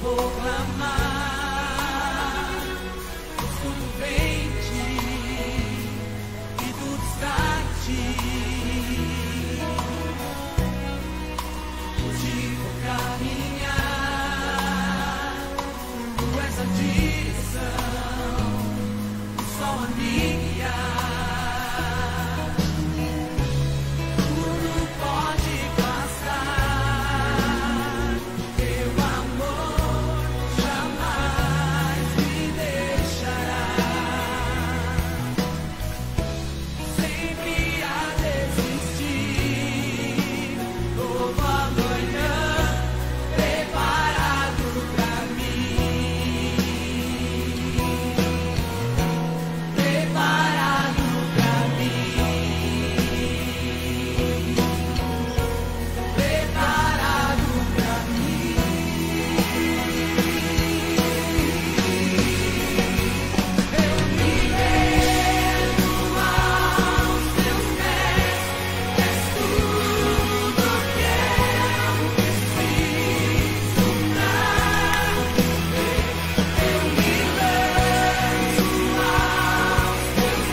vou clamar, pois tudo vem de ti e tudo está em ti. Hoje vou caminhar, tu és a direção, o sol a me guiar. Tudo pode passar, teu amor jamais me deixará. Sempre a desistir, novo amanhã preparado pra mim, preparado pra mim, preparado pra mim. Eu me rendo aos teus pés, és tudo que eu preciso pra viver. Eu me lanço aos teus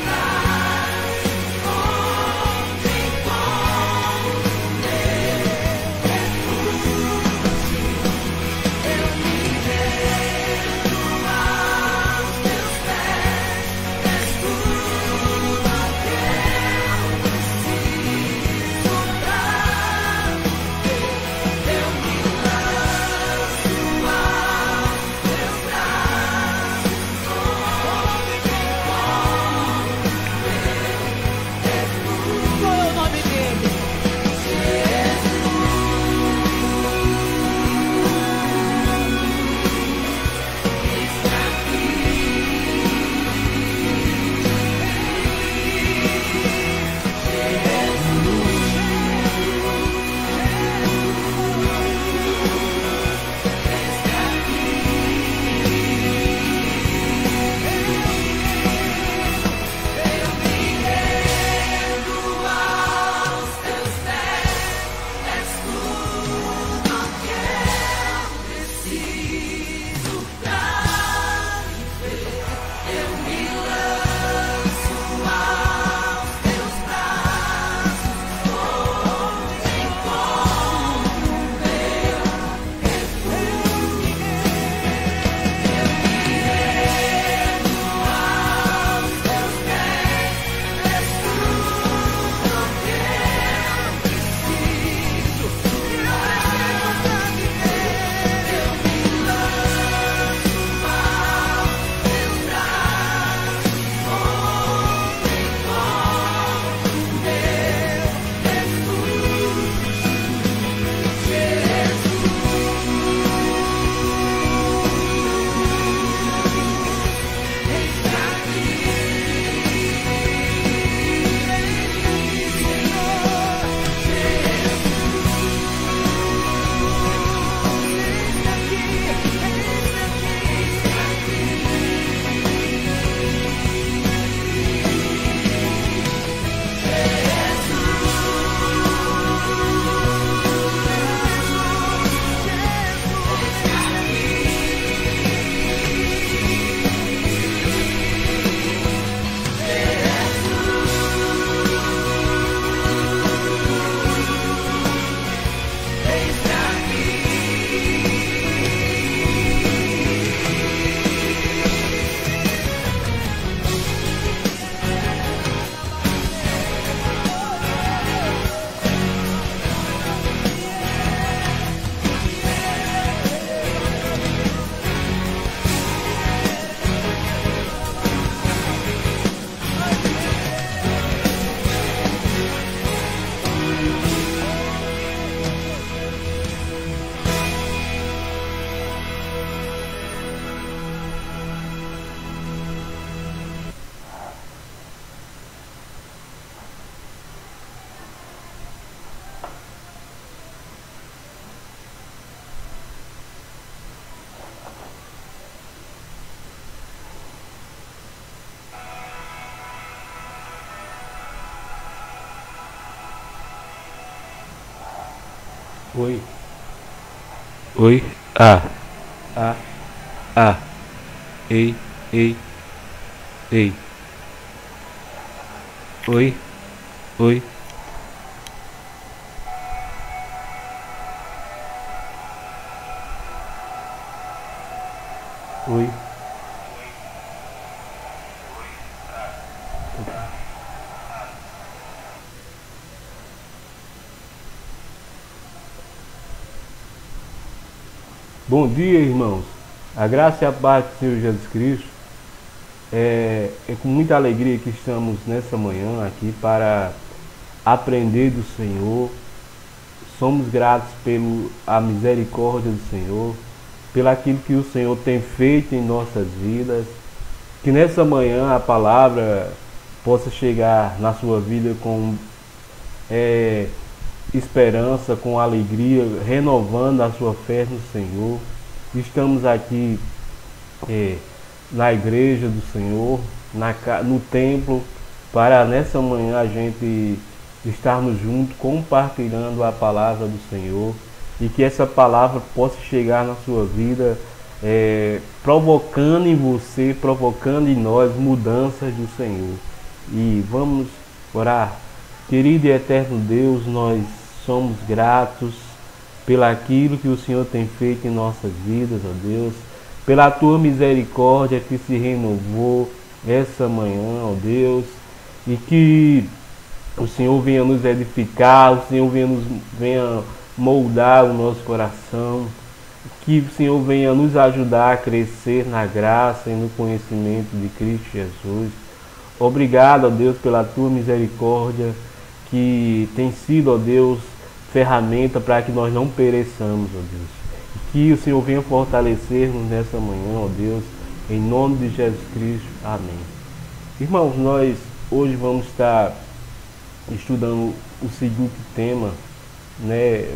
braços, onde encontro meu refúgio. Eu me rendo aos teus pés, és tudo que eu preciso pra viver. Eu me lanço aos teus braços, onde encontro qual é o nome dele? Oi. Oi. Ah. A, A, ei, ei, ei, oi, oi, oi. Bom dia, irmãos. A graça e a paz do Senhor Jesus Cristo. É com muita alegria que estamos nessa manhã aqui para aprender do Senhor. Somos gratos pela misericórdia do Senhor, pelo aquilo que o Senhor tem feito em nossas vidas. Que nessa manhã a palavra possa chegar na sua vida com esperança, com alegria, renovando a sua fé no Senhor. Estamos aqui na igreja do Senhor, no templo, para nessa manhã a gente estarmos juntos compartilhando a palavra do Senhor, e que essa palavra possa chegar na sua vida, provocando em você, provocando em nós mudanças do Senhor. E vamos orar. Querido e eterno Deus, nós somos gratos pelaquilo que o Senhor tem feito em nossas vidas, ó Deus, pela tua misericórdia que se renovou essa manhã, ó Deus, e que o Senhor venha nos edificar, o Senhor venha moldar o nosso coração, que o Senhor venha nos ajudar a crescer na graça e no conhecimento de Cristo Jesus. Obrigado, ó Deus, pela tua misericórdia, que tem sido, ó Deus, ferramenta para que nós não pereçamos, ó Deus. Que o Senhor venha fortalecer-nos nessa manhã, ó Deus, em nome de Jesus Cristo. Amém. Irmãos, nós hoje vamos estar estudando o seguinte tema, né,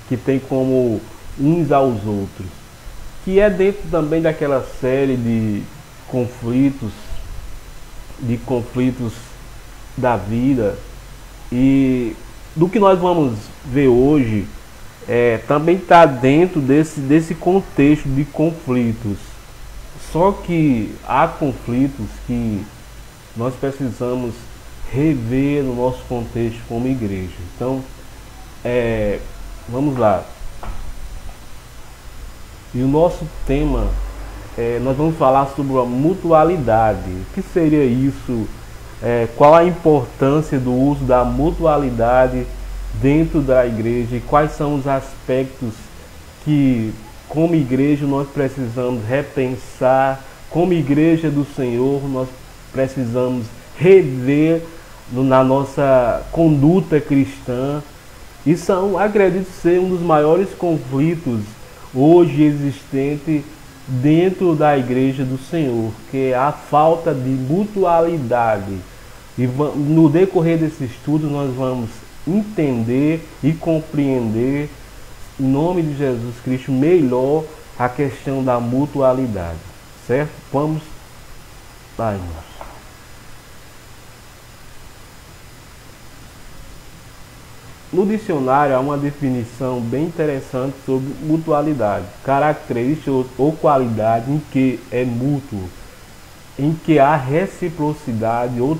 que tem como uns aos outros, que é dentro também daquela série de conflitos da vida. E do que nós vamos ver hoje também está dentro desse contexto de conflitos. Só que há conflitos que nós precisamos rever no nosso contexto como igreja. Então, vamos lá. E o nosso tema, nós vamos falar sobre a mutualidade. O que seria isso? Qual a importância do uso da mutualidade dentro da igreja e quais são os aspectos que, como igreja, nós precisamos repensar, como igreja do Senhor, nós precisamos rever na nossa conduta cristã. E são, acredito ser, um dos maiores conflitos hoje existentes dentro da igreja do Senhor, que é a falta de mutualidade. E no decorrer desse estudo nós vamos entender e compreender, em nome de Jesus Cristo, melhor a questão da mutualidade, certo? Vamos lá, irmãos. No dicionário há uma definição bem interessante sobre mutualidade: característica ou qualidade em que é mútuo, em que há reciprocidade ou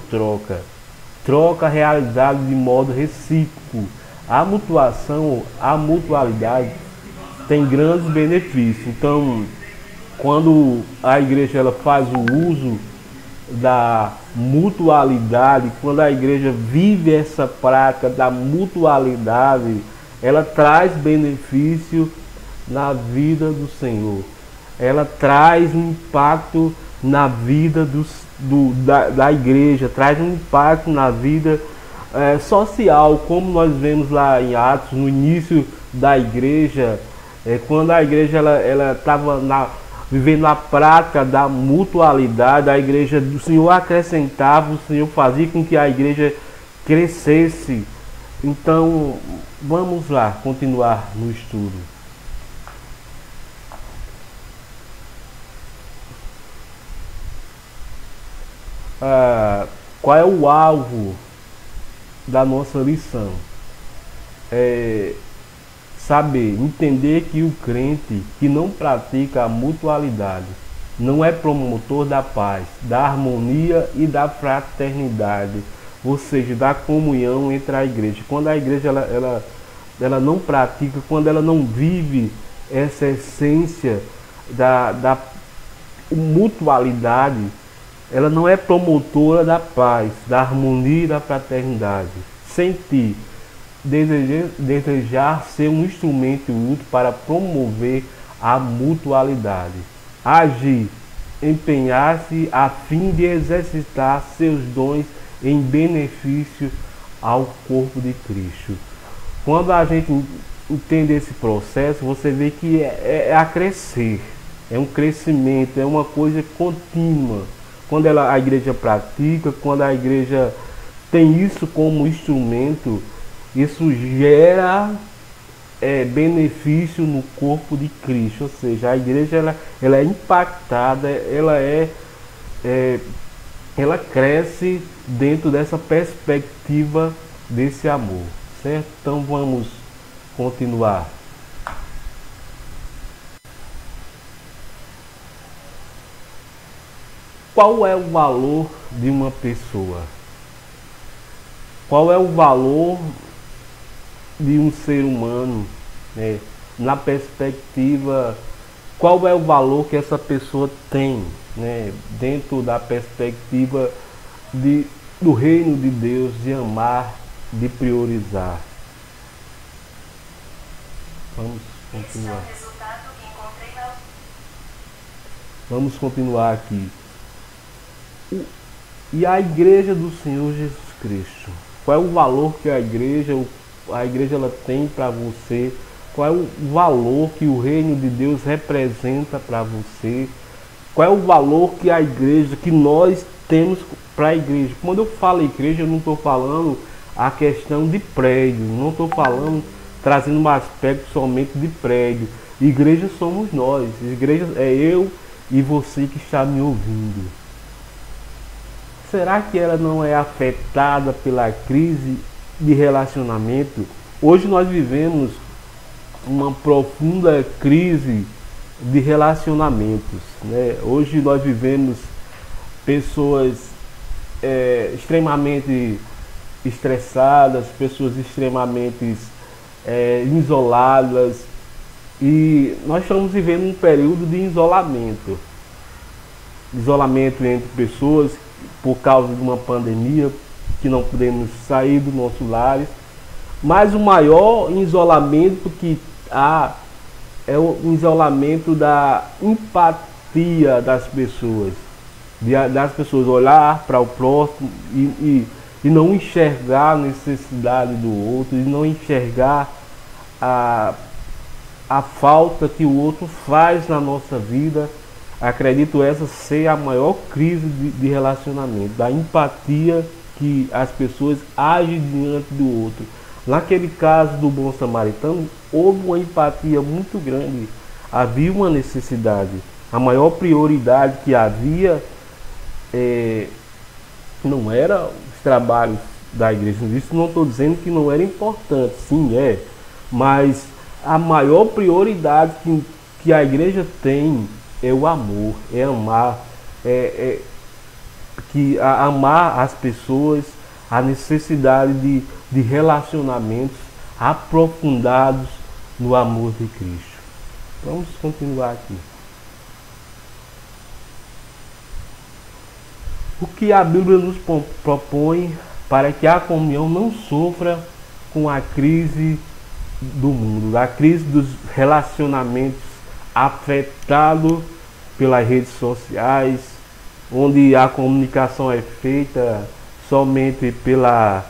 troca realizada de modo recíproco. A mutualidade tem grandes benefícios. Então, quando a igreja ela faz o uso da mutualidade, quando a igreja vive essa prática da mutualidade, ela traz benefício na vida do Senhor. Ela traz um impacto na vida da igreja, traz um impacto na vida social, como nós vemos lá em Atos, no início da igreja, quando a igreja ela estava vivendo a prática da mutualidade, a igreja do Senhor acrescentava, o Senhor fazia com que a igreja crescesse. Então, vamos lá, continuar no estudo. Qual é o alvo da nossa lição? saber, entender que o crente que não pratica a mutualidade não é promotor da paz, da harmonia e da fraternidade, ou seja, da comunhão entre a igreja. Quando a igreja ela não pratica, quando ela não vive essa essência da mutualidade, ela não é promotora da paz, da harmonia e da fraternidade. Sentir, desejar ser um instrumento útil para promover a mutualidade. Agir, empenhar-se a fim de exercitar seus dons em benefício ao corpo de Cristo. Quando a gente entende esse processo, você vê que é a crescer, é um crescimento, é uma coisa contínua. Quando a igreja pratica, quando a igreja tem isso como instrumento, isso gera benefício no corpo de Cristo. Ou seja, a igreja ela é impactada, ela cresce dentro dessa perspectiva desse amor, certo? Então vamos continuar. Qual é o valor de uma pessoa? Qual é o valor de um ser humano, né? Na perspectiva, qual é o valor que essa pessoa tem, né? Dentro da perspectiva do reino de Deus, de amar, de priorizar. Vamos continuar. Vamos continuar aqui. E a igreja do Senhor Jesus Cristo? Qual é o valor que a igreja ela tem para você? Qual é o valor que o reino de Deus representa para você? Qual é o valor que a igreja, que nós temos para a igreja? Quando eu falo igreja, eu não estou falando a questão de prédio, não estou falando trazendo um aspecto somente de prédio. Igreja somos nós, igreja é eu e você que está me ouvindo. Será que ela não é afetada pela crise de relacionamento? Hoje nós vivemos uma profunda crise de relacionamentos, né? Hoje nós vivemos pessoas extremamente estressadas, pessoas extremamente isoladas, e nós estamos vivendo um período de isolamento entre pessoas por causa de uma pandemia, que não podemos sair dos nossos lares. Mas o maior isolamento que há é o isolamento da empatia das pessoas, das pessoas olhar para o próximo e não enxergar a necessidade do outro, e não enxergar a falta que o outro faz na nossa vida. Acredito essa ser a maior crise de relacionamento, da empatia que as pessoas agem diante do outro. Naquele caso do bom samaritano, houve uma empatia muito grande, havia uma necessidade. A maior prioridade que havia não era os trabalhos da igreja. Isso não estou dizendo que não era importante, sim é, mas a maior prioridade que a igreja tem é o amor, é amar, amar as pessoas, a necessidade de relacionamentos aprofundados no amor de Cristo. Vamos continuar aqui. O que a Bíblia nos propõe para que a comunhão não sofra com a crise do mundo, a crise dos relacionamentos afetado pelas redes sociais, onde a comunicação é feita somente pela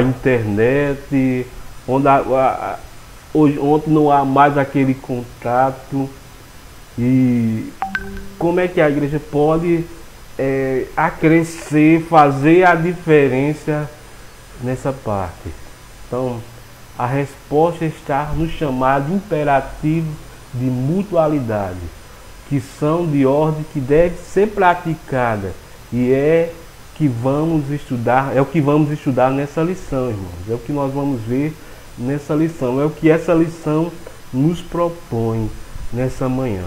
internet, onde não há mais aquele contato. E como é que a igreja pode acrescer, fazer a diferença nessa parte? Então, a resposta está no chamado imperativo de mutualidade, que são de ordem que deve ser praticada, e é o que vamos estudar nessa lição, irmãos. É o que nós vamos ver nessa lição, é o que essa lição nos propõe nessa manhã,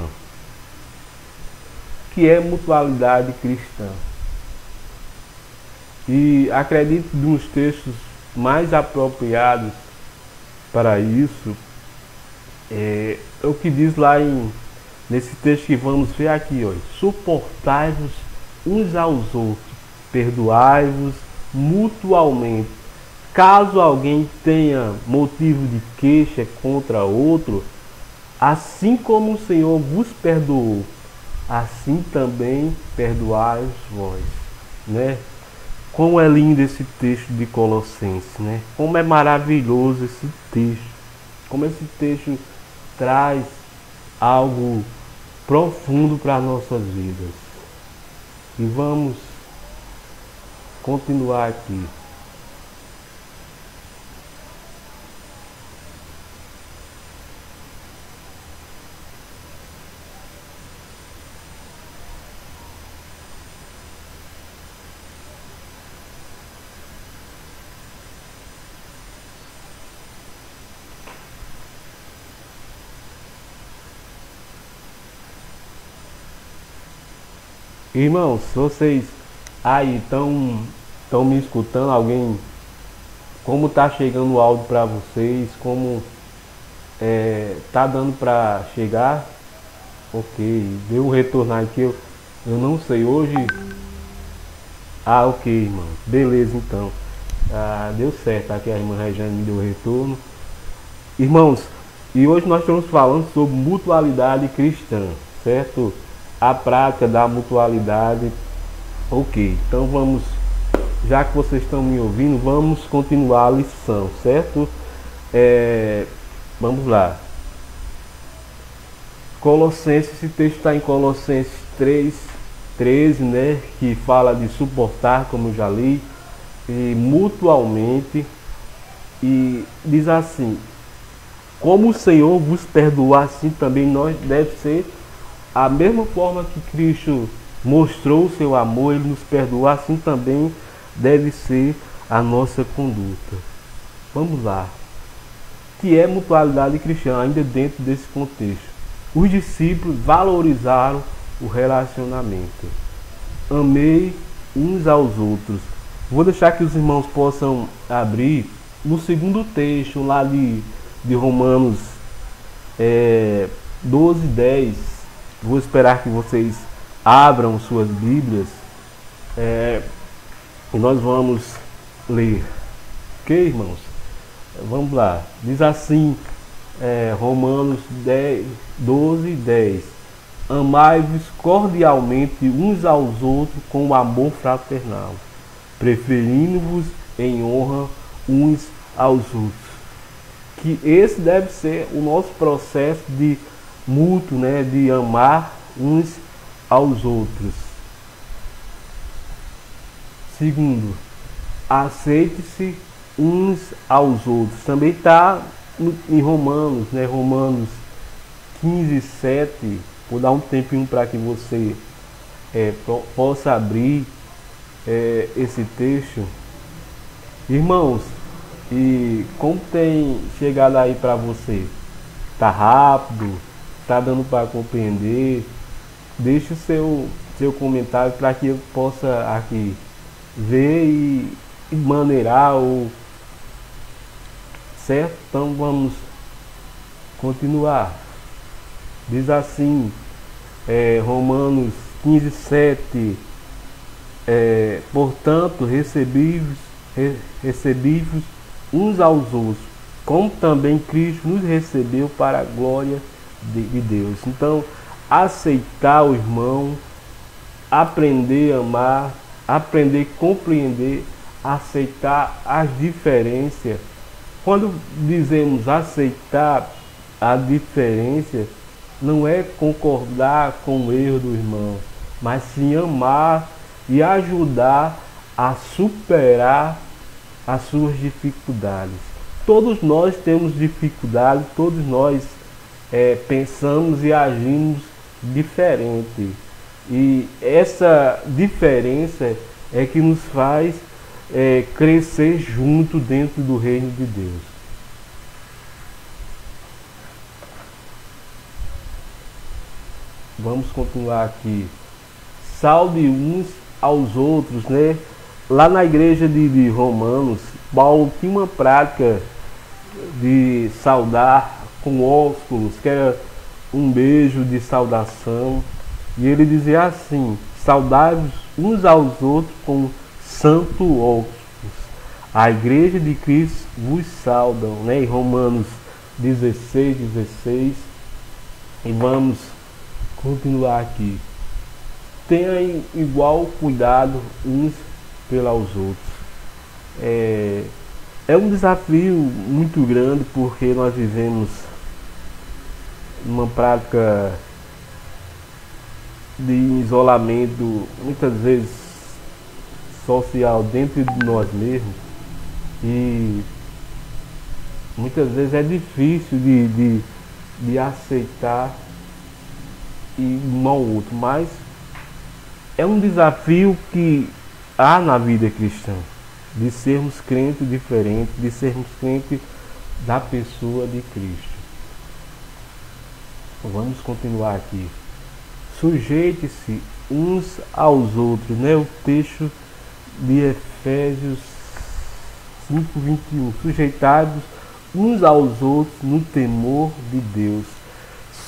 que é mutualidade cristã. E acredito que um dos textos mais apropriados para isso é o que diz lá nesse texto que vamos ver aqui hoje: suportai-vos uns aos outros, perdoai-vos mutualmente. Caso alguém tenha motivo de queixa contra outro, assim como o Senhor vos perdoou, assim também perdoai vós, né? Como é lindo esse texto de Colossenses, né? Como é maravilhoso esse texto. Como esse texto traz algo profundo para as nossas vidas. E vamos continuar aqui. Irmãos, vocês aí estão me escutando? Alguém, como tá chegando o áudio para vocês? Como tá dando para chegar? Ok, deu um retorno aqui, eu não sei hoje. Ah, ok, irmão, beleza então. Deu certo, aqui a irmã Regiane me deu retorno. Irmãos, e hoje nós estamos falando sobre mutualidade cristã, certo? A prática da mutualidade. Ok, então vamos, já que vocês estão me ouvindo, vamos continuar a lição, certo? Vamos lá. Colossenses, esse texto está em Colossenses 3:13, né? Que fala de suportar, como eu já li, e mutualmente. E diz assim: como o Senhor vos perdoou, assim também nós deve ser. A mesma forma que Cristo mostrou o seu amor, Ele nos perdoou, assim também deve ser a nossa conduta. Vamos lá. Que é mutualidade cristã, ainda dentro desse contexto. Os discípulos valorizaram o relacionamento. Amei uns aos outros. Vou deixar que os irmãos possam abrir no segundo texto lá de Romanos 12:10. Vou esperar que vocês abram suas Bíblias e nós vamos ler. Ok, irmãos? Vamos lá. Diz assim, Romanos 12:10: amai-vos cordialmente uns aos outros com amor fraternal, preferindo-vos em honra uns aos outros. Que esse deve ser o nosso processo de mútuo, né, de amar uns aos outros. Segundo, aceite-se uns aos outros. Também está em Romanos, né, Romanos 15:7. Vou dar um tempinho para que você possa abrir esse texto. Irmãos, e como tem chegado aí para você? Tá rápido? Tá dando para compreender? Deixe o seu comentário para que eu possa aqui ver e maneirar, certo? Então vamos continuar. Diz assim, Romanos 15:7: portanto, recebi-vos uns aos outros, como também Cristo nos recebeu para a glória de Deus. Então, aceitar o irmão, aprender a amar, aprender a compreender, aceitar as diferenças. Quando dizemos aceitar a diferença, não é concordar com o erro do irmão, mas sim amar e ajudar a superar as suas dificuldades. Todos nós temos dificuldades, todos nós pensamos e agimos diferente. E essa diferença é que nos faz crescer junto dentro do reino de Deus. Vamos continuar aqui. Salve uns aos outros, né? Lá na igreja de Romanos, Paulo tinha uma prática de saudar com ósculos, que era um beijo de saudação. E ele dizia assim: saudai-vos uns aos outros com santo ósculos. A igreja de Cristo vos saudam, né? Em Romanos 16:16. E vamos continuar aqui. Tenham igual cuidado uns pelos outros. É um desafio muito grande, porque nós vivemos uma prática de isolamento, muitas vezes social, dentro de nós mesmos, e muitas vezes é difícil de aceitar um ao outro, mas é um desafio que há na vida cristã, de sermos crentes diferentes, de sermos crentes da pessoa de Cristo. Vamos continuar aqui. Sujeite-se uns aos outros, né? O texto de Efésios 5:21. Sujeitai-vos uns aos outros no temor de Deus.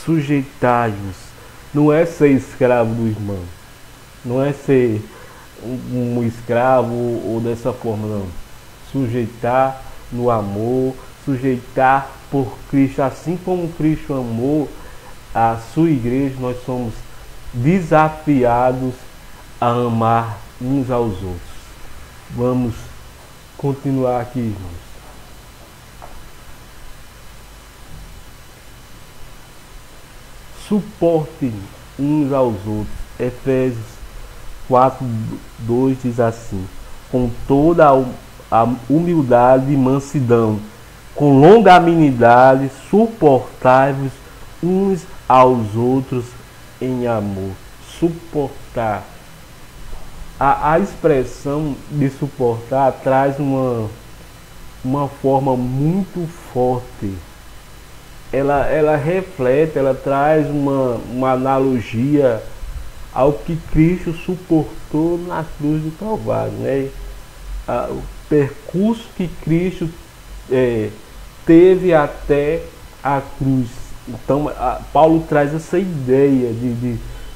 Sujeitai-vos. Não é ser escravo do irmão. Não é ser um escravo ou dessa forma, não. Sujeitar no amor, sujeitar por Cristo. Assim como Cristo amou a sua igreja, nós somos desafiados a amar uns aos outros. Vamos continuar aqui, irmãos. Suportem uns aos outros. Efésios 4:2 diz assim: com toda a humildade e mansidão, com longanimidade, suportai-vos uns aos outros em amor. Suportar. A expressão de suportar traz uma forma muito forte. Ela reflete, ela traz uma analogia ao que Cristo suportou na cruz do Calvário, né? O percurso que Cristo teve até a cruz. Então, Paulo traz essa ideia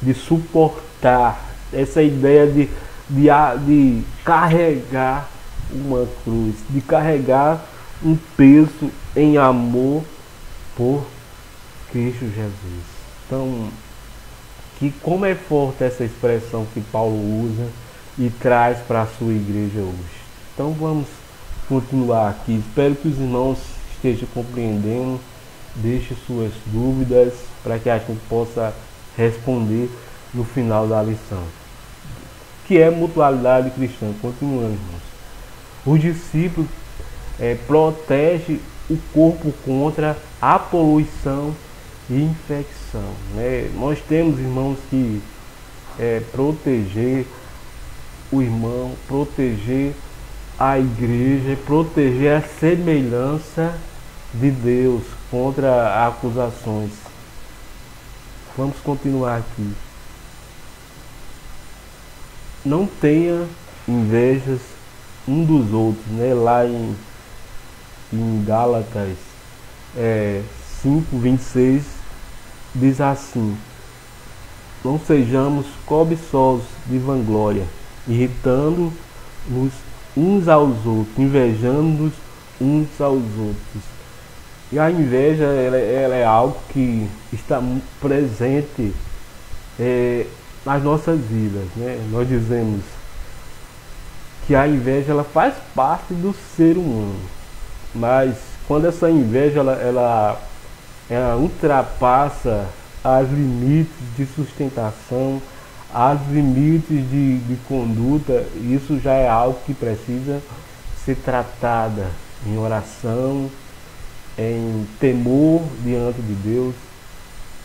de suportar, essa ideia de carregar uma cruz, de carregar um peso em amor por Cristo Jesus. Então, como é forte essa expressão que Paulo usa e traz para a sua igreja hoje. Então vamos continuar aqui. Espero que os irmãos estejam compreendendo. Deixe suas dúvidas para que a gente possa responder no final da lição. Que é mutualidade cristã. Continuando, irmãos. Os discípulos protegem o corpo contra a poluição e infecção, né? Nós temos, irmãos, que proteger o irmão, proteger a igreja, proteger a semelhança de Deus contra acusações. Vamos continuar aqui. Não tenha invejas um dos outros, né? Lá em Gálatas 5:26 diz assim: não sejamos cobiçosos de vanglória, irritando-nos uns aos outros, invejando-nos uns aos outros. E a inveja ela é algo que está presente nas nossas vidas, né? Nós dizemos que a inveja ela faz parte do ser humano, mas quando essa inveja ela ultrapassa as limites de sustentação, as limites de conduta, isso já é algo que precisa ser tratada em oração, em temor diante de Deus.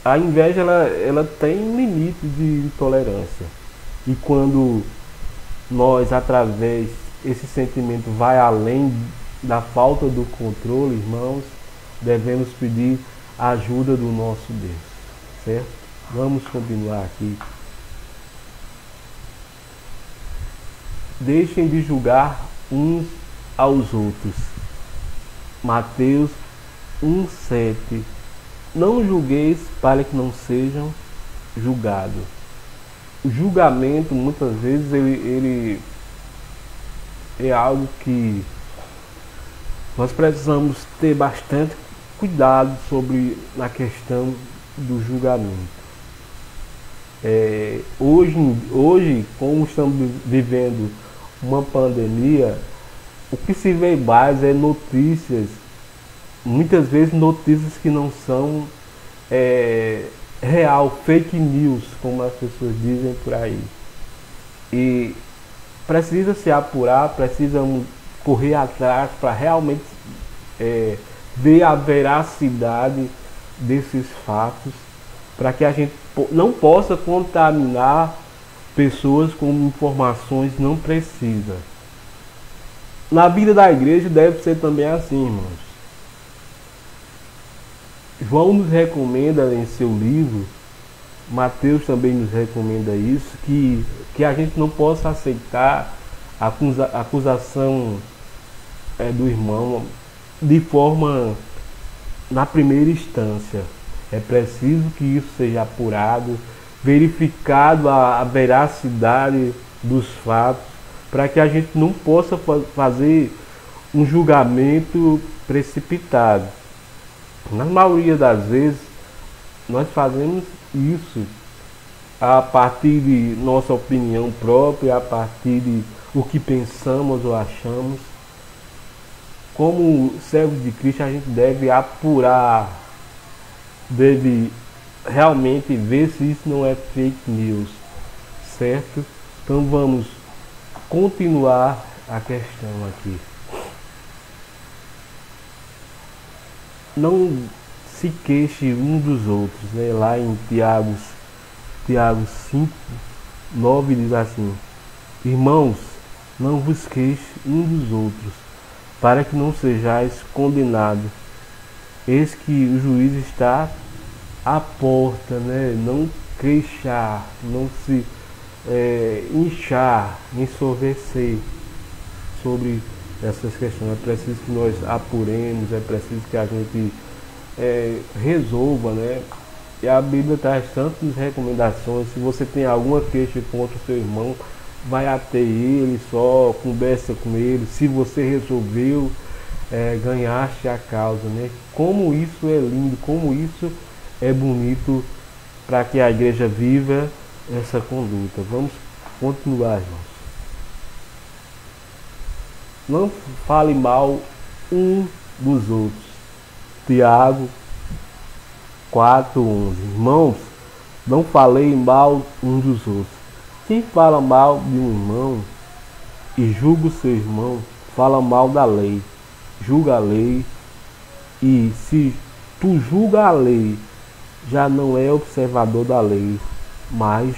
A inveja ela tem limite de tolerância, e quando nós, através esse sentimento vai além da falta do controle, irmãos, devemos pedir a ajuda do nosso Deus, certo? Vamos continuar aqui. Deixem de julgar uns aos outros. Mateus 1,7. Não julgueis para que não sejam julgados. O julgamento, muitas vezes, ele é algo que nós precisamos ter bastante cuidado sobre a questão do julgamento. Hoje, como estamos vivendo uma pandemia, o que se vê mais é notícias, muitas vezes notícias que não são real, fake news, como as pessoas dizem por aí. E precisa se apurar, precisamos correr atrás para realmente ver a veracidade desses fatos, para que a gente não possa contaminar pessoas com informações não precisas. Na vida da igreja deve ser também assim, irmãos. João nos recomenda em seu livro, Mateus também nos recomenda isso, que a gente não possa aceitar a acusação do irmão de forma na primeira instância. É preciso que isso seja apurado, verificado a veracidade dos fatos, para que a gente não possa fazer um julgamento precipitado. Na maioria das vezes, nós fazemos isso a partir de nossa opinião própria, a partir de o que pensamos ou achamos. Como servos de Cristo, a gente deve apurar, deve realmente ver se isso não é fake news, certo? Então vamos continuar a questão aqui. Não se queixe um dos outros, né? Lá em Tiago 5:9 diz assim: irmãos, não vos queixe um dos outros, para que não sejais condenados. Eis que o juiz está à porta, né? Não queixar, não se inchar, ensoberbecer sobre essas questões. É preciso que nós apuremos, é preciso que a gente resolva, né? E a Bíblia traz tantas recomendações. Se você tem alguma queixa contra o seu irmão, vai até ele, só conversa com ele. Se você resolveu, ganhaste a causa, né? Como isso é lindo, como isso é bonito, para que a igreja viva essa conduta. Vamos continuar, irmãos. Não fale mal um dos outros. Tiago 4:11. Irmãos, não falei mal um dos outros. Quem fala mal de um irmão e julga o seu irmão, fala mal da lei, julga a lei, e se tu julga a lei, já não é observador da lei, mas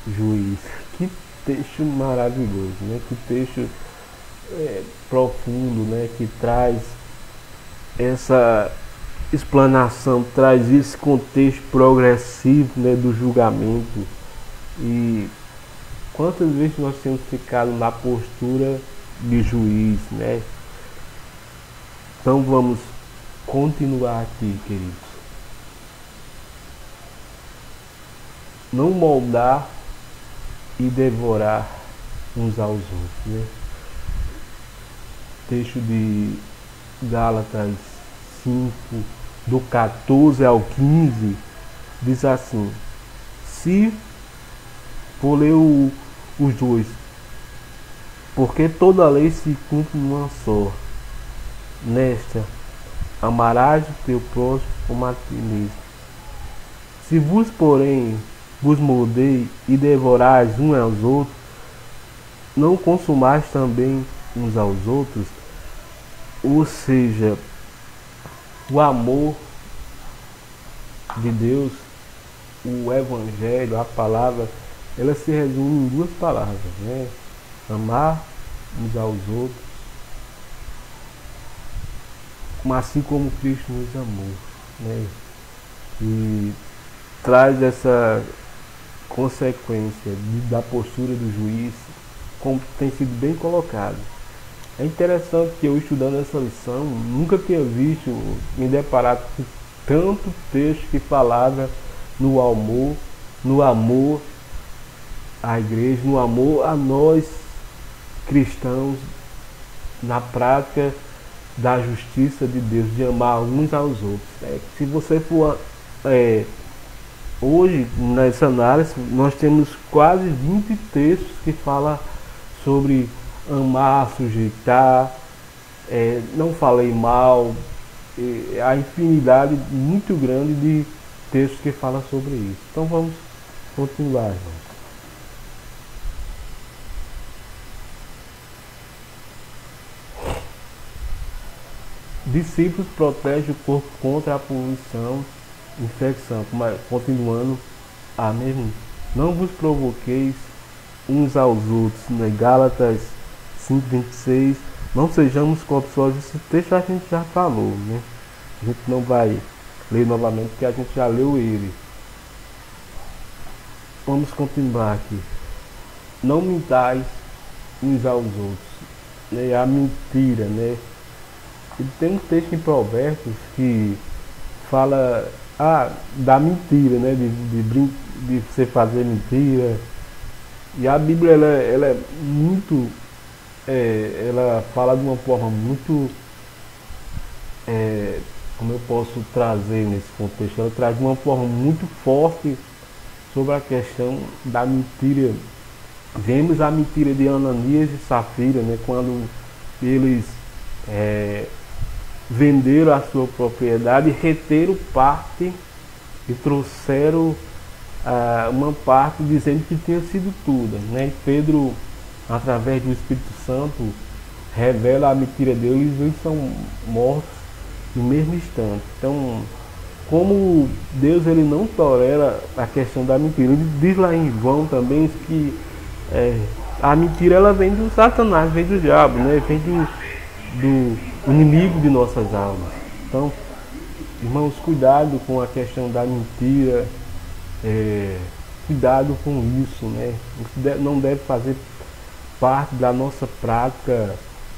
juiz. Que texto maravilhoso, né? Que texto profundo, né? Que traz essa explanação, traz esse contexto progressivo, né, do julgamento. E quantas vezes nós temos ficado na postura de juiz, né? Então vamos continuar aqui, queridos. Não moldar e devorar uns aos outros, né? Texto de Gálatas 5, do 14 ao 15, diz assim: se for ler os dois, porque toda lei se cumpre numa só, nesta, amarás o teu próximo como a ti mesmo. Se vos, porém, vos moldei e devorais uns aos outros, não consumais também uns aos outros? Ou seja, o amor de Deus, o Evangelho, a palavra, ela se resume em duas palavras, né? Amar uns aos outros, assim como Cristo nos amou, né? E traz essa consequência da postura do juiz, como tem sido bem colocado. É interessante que eu, estudando essa lição, nunca tinha visto, me deparado com tanto texto que falava no amor à igreja, no amor a nós cristãos, na prática da justiça de Deus, de amar uns aos outros. Se você for hoje, nessa análise, nós temos quase 20 textos que falam sobre amar, sujeitar, não falei mal, a infinidade muito grande de textos que falam sobre isso. Então vamos continuar, irmãos. Discípulos protegem o corpo contra a poluição, infecção. Continuando a mesma. Não vos provoqueis uns aos outros. Né? Gálatas 5:26. Não sejamos cobiçosos. Esse texto a gente já falou. Né? A gente não vai ler novamente porque a gente já leu ele. Vamos continuar aqui. Não mintais uns aos outros. Né? A mentira, né? E tem um texto em Provérbios que fala da mentira, né? De você fazer mentira. E a Bíblia ela é muito, ela fala de uma forma muito, como eu posso trazer nesse contexto, ela traz de uma forma muito forte sobre a questão da mentira. Vemos a mentira de Ananias e Safira, né? Quando eles venderam a sua propriedade, reteram parte e trouxeram uma parte dizendo que tinha sido tudo, né? E Pedro, através do Espírito Santo, revela a mentira deles e eles são mortos no mesmo instante. Então, como Deus ele não tolera a questão da mentira, ele diz lá em João também que a mentira ela vem do Satanás, vem do diabo, né? Vem do inimigo de nossas almas. Então, irmãos, cuidado com a questão da mentira, cuidado com isso, né? Isso não deve fazer parte da nossa prática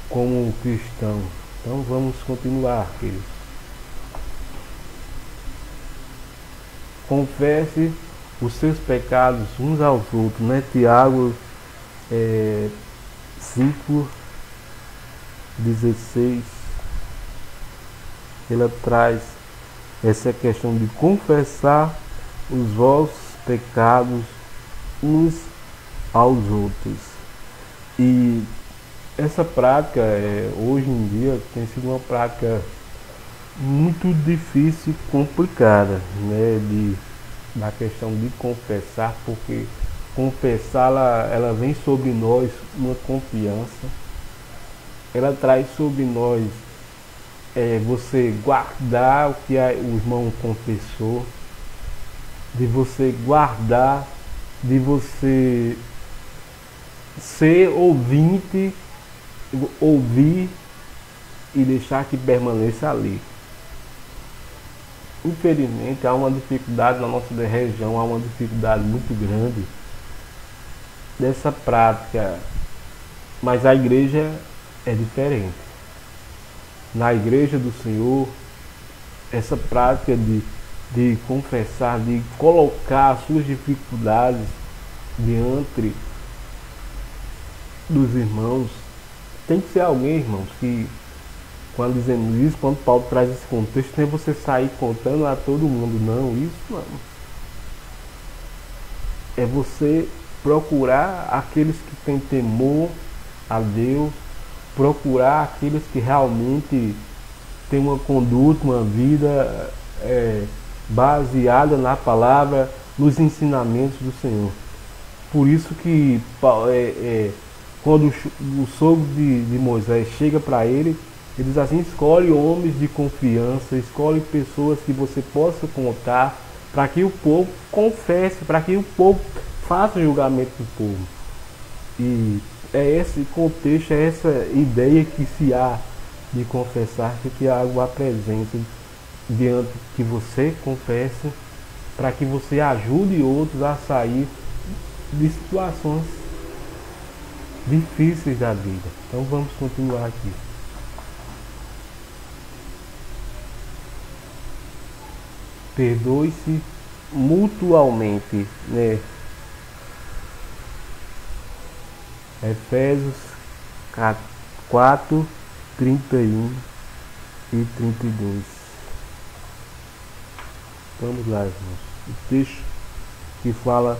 como cristão. Então vamos continuar, queridos. Confesse os seus pecados uns aos outros, né? Tiago 5:16, ela traz essa questão de confessar os vossos pecados uns aos outros. E essa prática hoje em dia tem sido uma prática muito difícil e complicada, né, da questão de confessar, porque confessar ela vem sobre nós uma confiança, ela traz sobre nós você guardar o que o irmão confessou, de você guardar, de você ser ouvinte, ouvir e deixar que permaneça ali. Infelizmente há uma dificuldade na nossa região, há uma dificuldade muito grande dessa prática, mas a igreja é diferente. Na igreja do Senhor, essa prática de confessar, de colocar as suas dificuldades diante dos irmãos, tem que ser alguém, irmãos, que quando dizemos isso, quando Paulo traz esse contexto, não é você sair contando a todo mundo, não, isso não. É você procurar aqueles que têm temor a Deus, procurar aqueles que realmente têm uma conduta, uma vida baseada na palavra, nos ensinamentos do Senhor. Por isso que quando o sogro de Moisés chega para ele diz assim: escolhe homens de confiança, escolhe pessoas que você possa contar, para que o povo confesse, para que o povo faça o julgamento do povo. E é esse contexto, é essa ideia que se há de confessar, que Tiago apresenta diante que você confesse para que você ajude outros a sair de situações difíceis da vida. Então vamos continuar aqui. Perdoe-se mutualmente, né? Efésios 4, 31 e 32. Vamos lá, irmãos. O texto que fala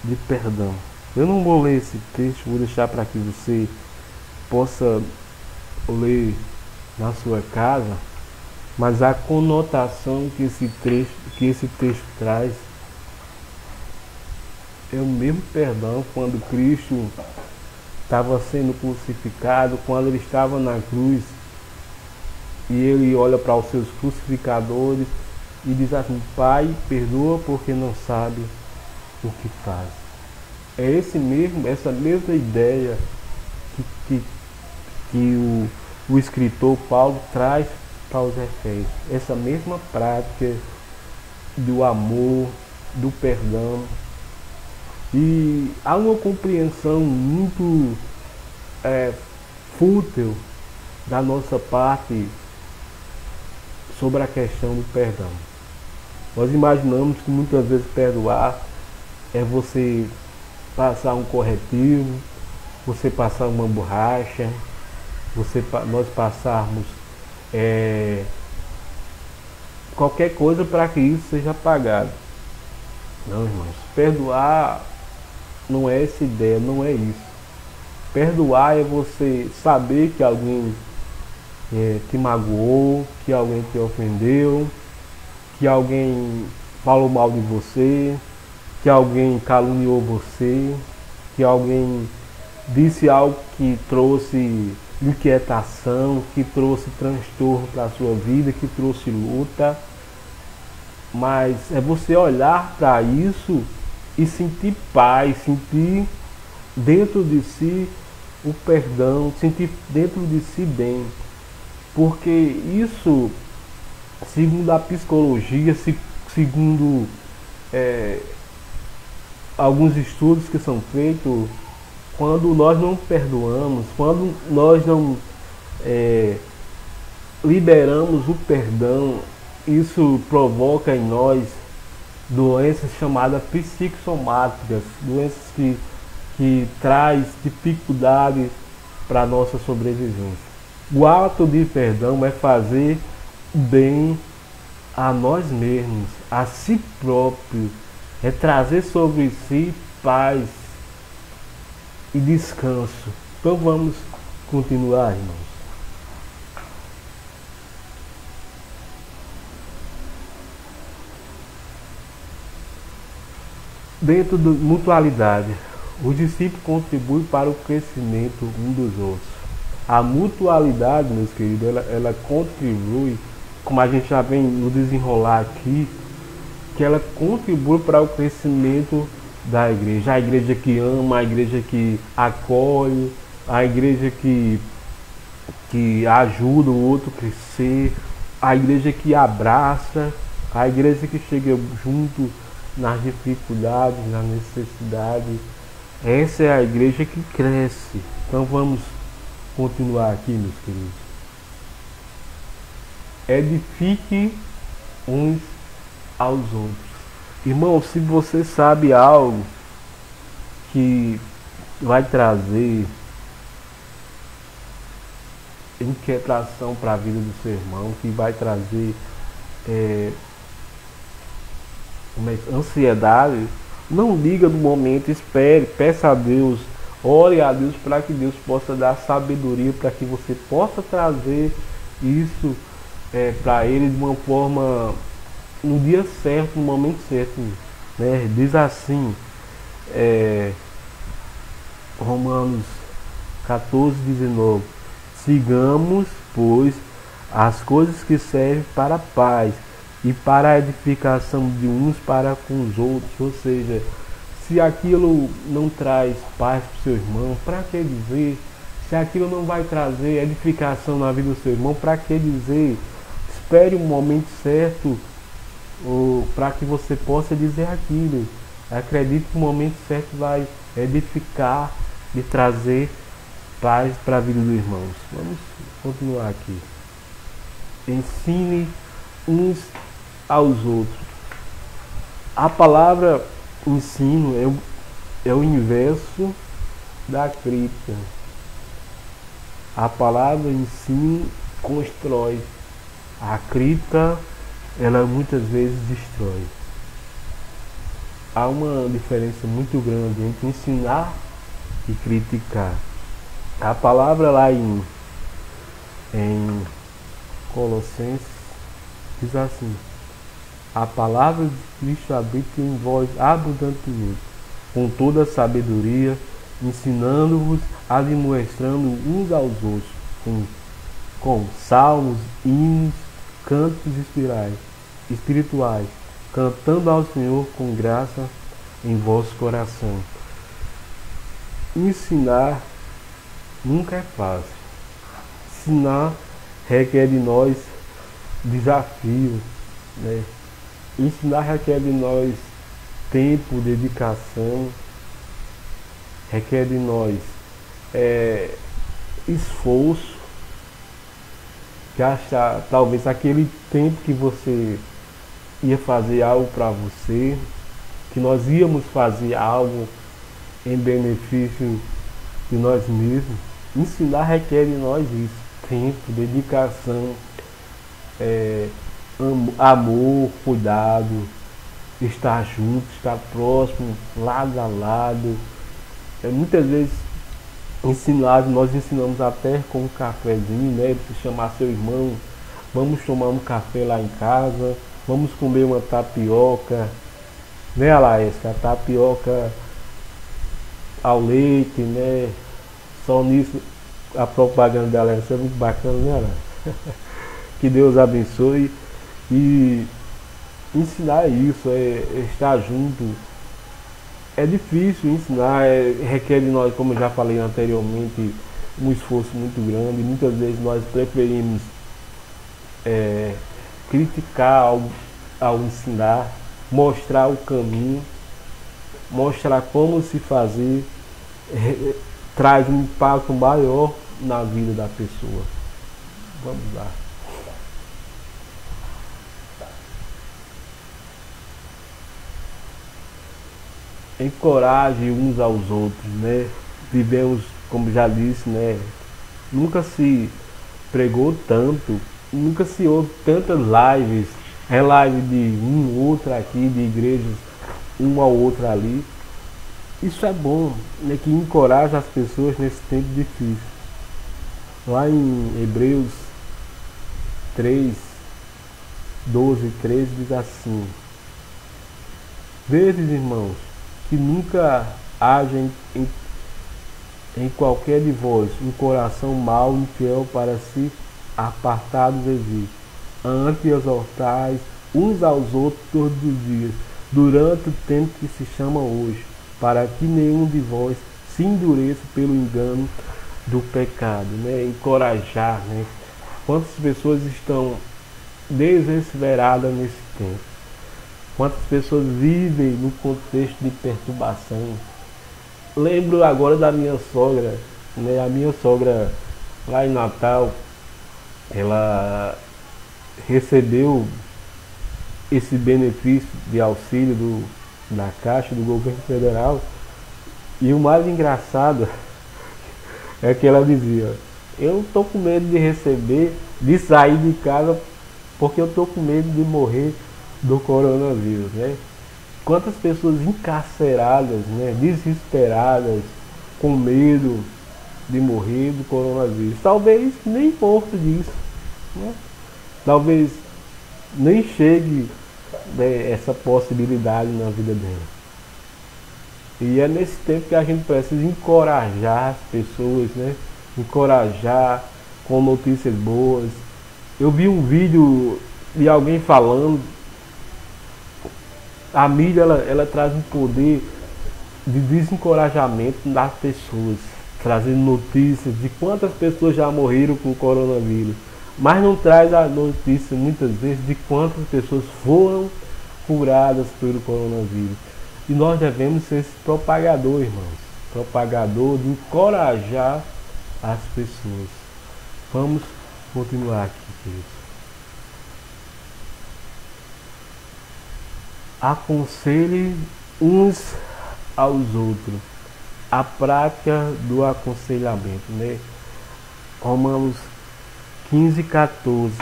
de perdão. Eu não vou ler esse texto, vou deixar para que você possa ler na sua casa, mas a conotação que esse texto traz é o mesmo perdão quando Cristo estava sendo crucificado, quando ele estava na cruz e ele olha para os seus crucificadores e diz assim: Pai, perdoa porque não sabe o que faz. É essa mesma ideia que o escritor Paulo traz para os Efésios. Essa mesma prática do amor, do perdão. E há uma compreensão muito fútil da nossa parte sobre a questão do perdão. Nós imaginamos que muitas vezes perdoar é você passar um corretivo, você passar uma borracha, nós passarmos qualquer coisa para que isso seja pagado. Não, irmãos, perdoar não é essa ideia, não é isso. Perdoar é você saber que alguém te magoou, que alguém te ofendeu, que alguém falou mal de você, que alguém caluniou você, que alguém disse algo que trouxe inquietação, que trouxe transtorno para a sua vida, que trouxe luta. Mas é você olhar para isso e sentir paz, sentir dentro de si o perdão, sentir dentro de si bem. Porque isso, segundo a psicologia, segundo alguns estudos que são feitos, quando nós não perdoamos, quando nós não liberamos o perdão, isso provoca em nós doenças chamadas psicossomáticas, doenças que traz dificuldade para a nossa sobrevivência. O ato de perdão é fazer bem a nós mesmos, a si próprio, é trazer sobre si paz e descanso. Então vamos continuar, irmãos. Dentro da mutualidade, os discípulos contribuem para o crescimento um dos outros. A mutualidade, meus queridos, ela contribui, como a gente já vem no desenrolar aqui, que ela contribui para o crescimento da igreja. A igreja que ama, a igreja que acolhe, a igreja que ajuda o outro a crescer, a igreja que abraça, a igreja que chega junto nas dificuldades, na necessidade. Essa é a igreja que cresce. Então vamos continuar aqui, meus queridos. Edifique uns aos outros. Irmão, se você sabe algo que vai trazer inquietação para a vida do seu irmão, que vai trazer ansiedade, não liga no momento, espere, peça a Deus, ore a Deus para que Deus possa dar sabedoria, para que você possa trazer isso para ele de uma forma, no dia certo, no momento certo, né? Diz assim, Romanos 14:19: sigamos, pois, as coisas que servem para a paz e para a edificação de uns para com os outros. Ou seja, se aquilo não traz paz para o seu irmão, para que dizer? Se aquilo não vai trazer edificação na vida do seu irmão, para que dizer? Espere um momento certo ou para que você possa dizer aquilo. Acredito que o momento certo vai edificar e trazer paz para a vida dos irmãos. Vamos continuar aqui. Ensine uns aos outros. A palavra ensino é o inverso da crítica. A palavra ensino constrói. A crítica, ela muitas vezes destrói. Há uma diferença muito grande entre ensinar e criticar. A palavra lá em Colossenses diz assim: a palavra de Cristo habita em vós abundantemente, com toda a sabedoria, ensinando-vos, admoestando uns aos outros, com salmos, hinos, cantos espirituais, cantando ao Senhor com graça em vosso coração. Ensinar nunca é fácil. Ensinar requer de nós desafio, né? Ensinar requer de nós tempo, dedicação, requer de nós esforço, gastar talvez aquele tempo que você ia fazer algo para você, que nós íamos fazer algo em benefício de nós mesmos. Ensinar requer de nós isso, tempo, dedicação, amor, cuidado, estar junto, estar próximo, lado a lado. Muitas vezes nós ensinamos até com um cafezinho, né? Você chamar seu irmão, vamos tomar um café lá em casa, vamos comer uma tapioca, né, Alaesca? A tapioca ao leite, né? Só nisso a propaganda dela é muito bacana, né, Alaesca? Que Deus abençoe. E ensinar isso, estar junto. É difícil ensinar, requer de nós, como eu já falei anteriormente, um esforço muito grande. Muitas vezes nós preferimos criticar ao ensinar, mostrar o caminho, mostrar como se fazer, traz um impacto maior na vida da pessoa. Vamos lá. Encoraje uns aos outros, né? Vivemos, como já disse, né? Nunca se pregou tanto, nunca se houve tantas lives, live de um outro aqui, de igrejas, um ao outro ali. Isso é bom, né? Que encoraja as pessoas nesse tempo difícil. Lá em Hebreus 3, 12, 13 diz assim: vedes, irmãos, que nunca haja em qualquer de vós um coração mau e infiel para se apartar dos exílios. Antes exortais uns aos outros todos os dias, durante o tempo que se chama hoje, para que nenhum de vós se endureça pelo engano do pecado, né? Encorajar, né? Quantas pessoas estão desesperadas nesse tempo? Quantas pessoas vivem no contexto de perturbação? Lembro agora da minha sogra, né? A minha sogra lá em Natal, ela recebeu esse benefício de auxílio da Caixa, do governo federal. E o mais engraçado é que ela dizia: eu estou com medo de receber, de sair de casa, porque eu estou com medo de morrer do coronavírus, né? Quantas pessoas encarceradas, né? Desesperadas, com medo de morrer do coronavírus. Talvez nem morto disso, né? Talvez nem chegue, né, essa possibilidade na vida dela. E é nesse tempo que a gente precisa encorajar as pessoas, né? Encorajar com notícias boas. Eu vi um vídeo de alguém falando, a mídia ela traz um poder de desencorajamento das pessoas, trazendo notícias de quantas pessoas já morreram com o coronavírus, mas não traz a notícia muitas vezes de quantas pessoas foram curadas pelo coronavírus. E nós devemos ser esse propagador, irmãos. Propagador de encorajar as pessoas. Vamos continuar aqui, queridos. Aconselhe uns aos outros. A prática do aconselhamento, né? Romanos 15:14.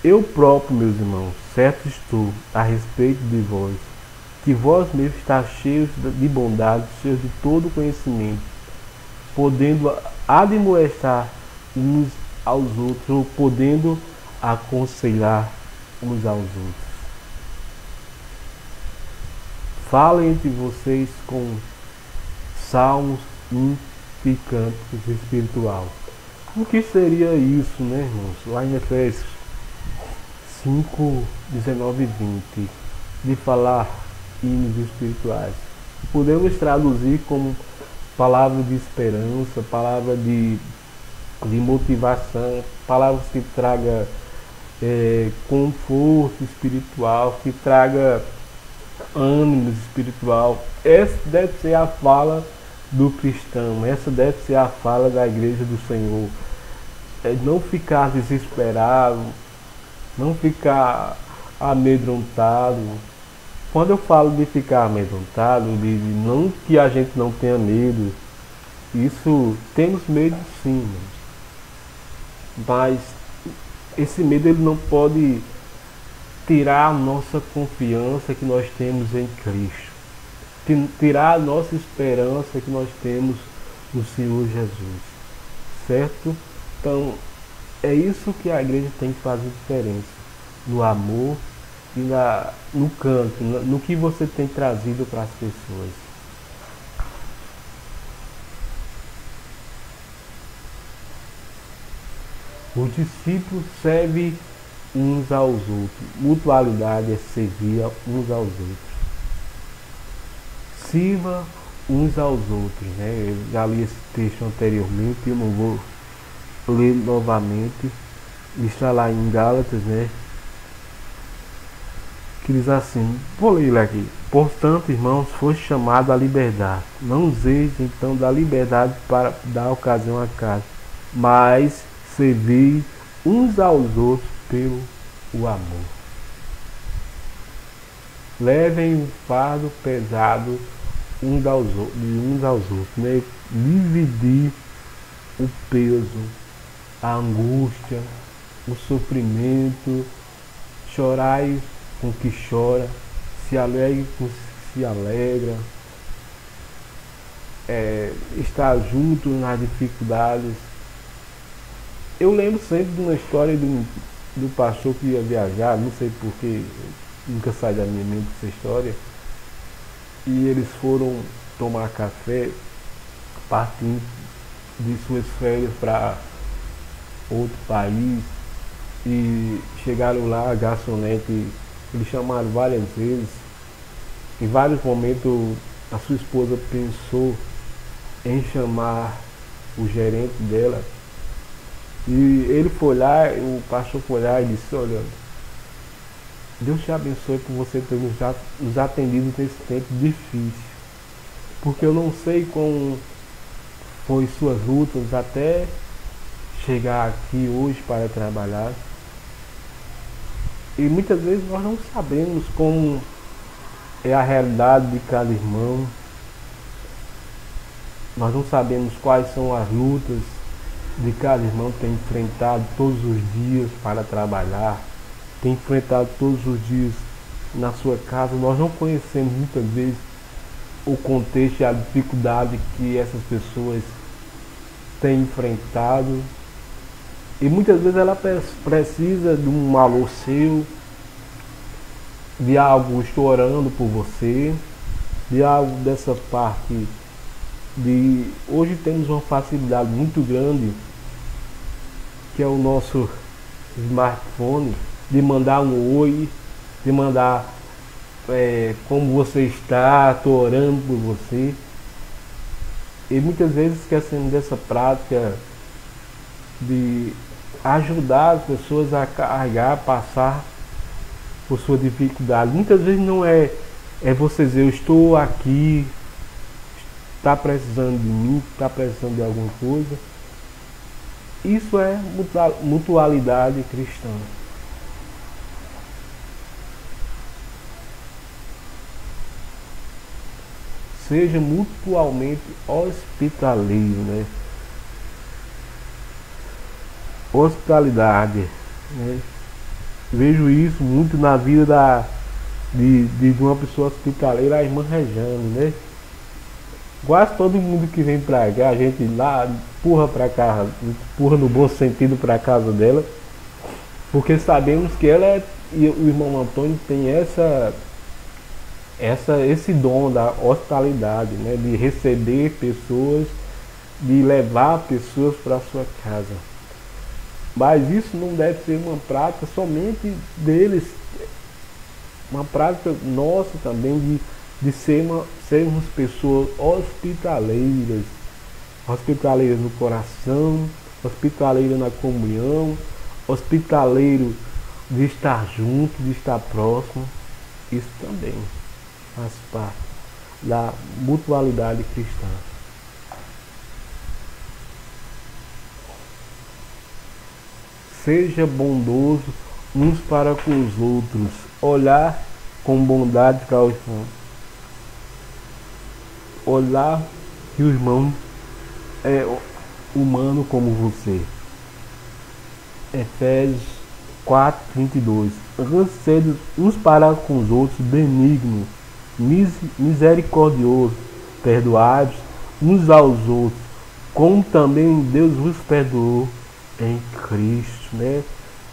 Eu próprio, meus irmãos, certo estou a respeito de vós, que vós mesmos estáis cheios de bondade, cheios de todo conhecimento, podendo admoestar uns aos outros, ou podendo aconselhar uns aos outros. Falem entre vocês com salmos, e cânticos espiritual. O que seria isso, né, irmãos? Lá em Efésios 5, 19 e 20, de falar hinos espirituais. Podemos traduzir como palavra de esperança, palavra de motivação, palavras que traga conforto espiritual, que traga ânimo espiritual. Essa deve ser a fala do cristão, essa deve ser a fala da igreja do Senhor. Não ficar desesperado, não ficar amedrontado. Quando eu falo de ficar amedrontado, de não que a gente não tenha medo, isso temos medo sim, mas esse medo ele não pode tirar a nossa confiança que nós temos em Cristo, tirar a nossa esperança que nós temos no Senhor Jesus, certo? Então é isso que a igreja tem que fazer diferença, no amor e no canto, no que você tem trazido para as pessoas. Os discípulos servem uns aos outros. Mutualidade é servir uns aos outros. Sirva uns aos outros, né? Eu já li esse texto anteriormente, eu não vou ler novamente. Está lá em Gálatas, né? Que diz assim, vou ler ele aqui. Portanto, irmãos, foste chamado à liberdade. Não useis então da liberdade para dar ocasião a caso, mas servi uns aos outros pelo amor. Levem o fardo pesado uns aos outros, né? Dividir o peso, a angústia, o sofrimento. Chorai com o que chora, se alegre com o que se alegra, estar junto nas dificuldades. Eu lembro sempre de uma história do pastor que ia viajar, não sei porquê, nunca sai da minha mente essa história. E eles foram tomar café, partindo de suas férias para outro país, e chegaram lá, a garçonete, eles chamaram várias vezes. Em vários momentos a sua esposa pensou em chamar o gerente dela. E ele foi lá, o pastor foi lá e disse, olha, Deus te abençoe por você ter nos atendido nesse tempo difícil. Porque eu não sei como foi suas lutas até chegar aqui hoje para trabalhar. E muitas vezes nós não sabemos como é a realidade de cada irmão. Nós não sabemos quais são as lutas de cada irmão que tem enfrentado todos os dias para trabalhar, tem enfrentado todos os dias na sua casa. Nós não conhecemos muitas vezes o contexto e a dificuldade que essas pessoas têm enfrentado. E muitas vezes ela precisa de um alô seu, de algo, estou orando por você, de algo dessa parte de... Hoje temos uma facilidade muito grande, que é o nosso smartphone, de mandar um oi, de mandar como você está, estou orando por você. E muitas vezes esquecemos dessa prática de ajudar as pessoas a carregar, passar por sua dificuldade. Muitas vezes não é você dizer, eu estou aqui, está precisando de mim, está precisando de alguma coisa. Isso é mutualidade cristã. Seja mutualmente hospitaleiro, né? Hospitalidade, né? Vejo isso muito na vida de uma pessoa hospitaleira, a irmã Rejane, né? Quase todo mundo que vem pra cá, a gente lá empurra pra casa, empurra no bom sentido pra casa dela, porque sabemos que ela e o irmão Antônio tem esse dom da hospitalidade, né? De receber pessoas, de levar pessoas para sua casa. Mas isso não deve ser uma prática somente deles, uma prática nossa também de sermos pessoas hospitaleiras, hospitaleiras no coração, hospitaleiras na comunhão, hospitaleiro de estar junto, de estar próximo. Isso também faz parte da mutualidade cristã. Seja bondoso uns para com os outros, olhar com bondade para o irmão, olhar que o irmão é humano como você. Efésios 4:22. Sede uns para com os outros benignos, misericordiosos, perdoados uns aos outros, como também Deus vos perdoou em Cristo, né?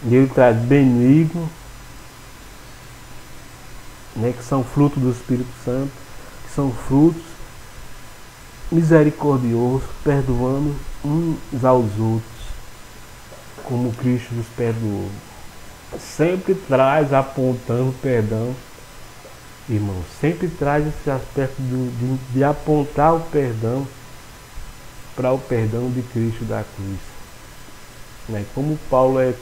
E ele traz benigno, né? Que são frutos do Espírito Santo, que são frutos misericordiosos, perdoando uns aos outros, como Cristo nos perdoou. Sempre traz apontando perdão, irmão. Sempre traz esse aspecto de apontar o perdão para o perdão de Cristo da cruz. Né? Como Paulo é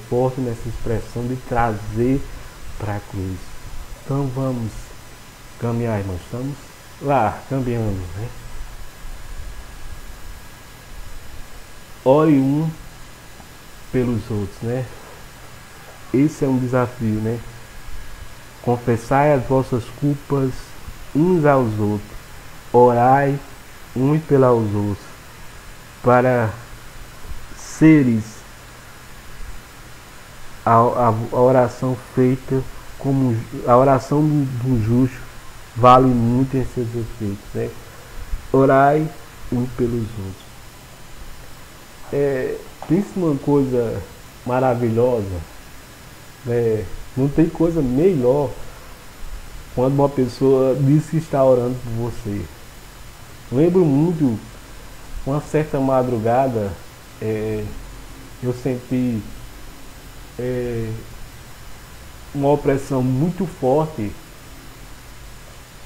forte nessa expressão de trazer para a cruz. Então vamos caminhar, irmãos. Estamos lá, caminhando. Né? Ore um pelos outros, né? Esse é um desafio, né? Confessai as vossas culpas uns aos outros. Orai uns pelos outros, para seres a oração feita como a oração do justo vale muito em seus efeitos, né? Orai uns pelos outros. Pensa uma coisa maravilhosa, né? Não tem coisa melhor quando uma pessoa diz que está orando por você. Lembro muito, uma certa madrugada, eu senti uma opressão muito forte,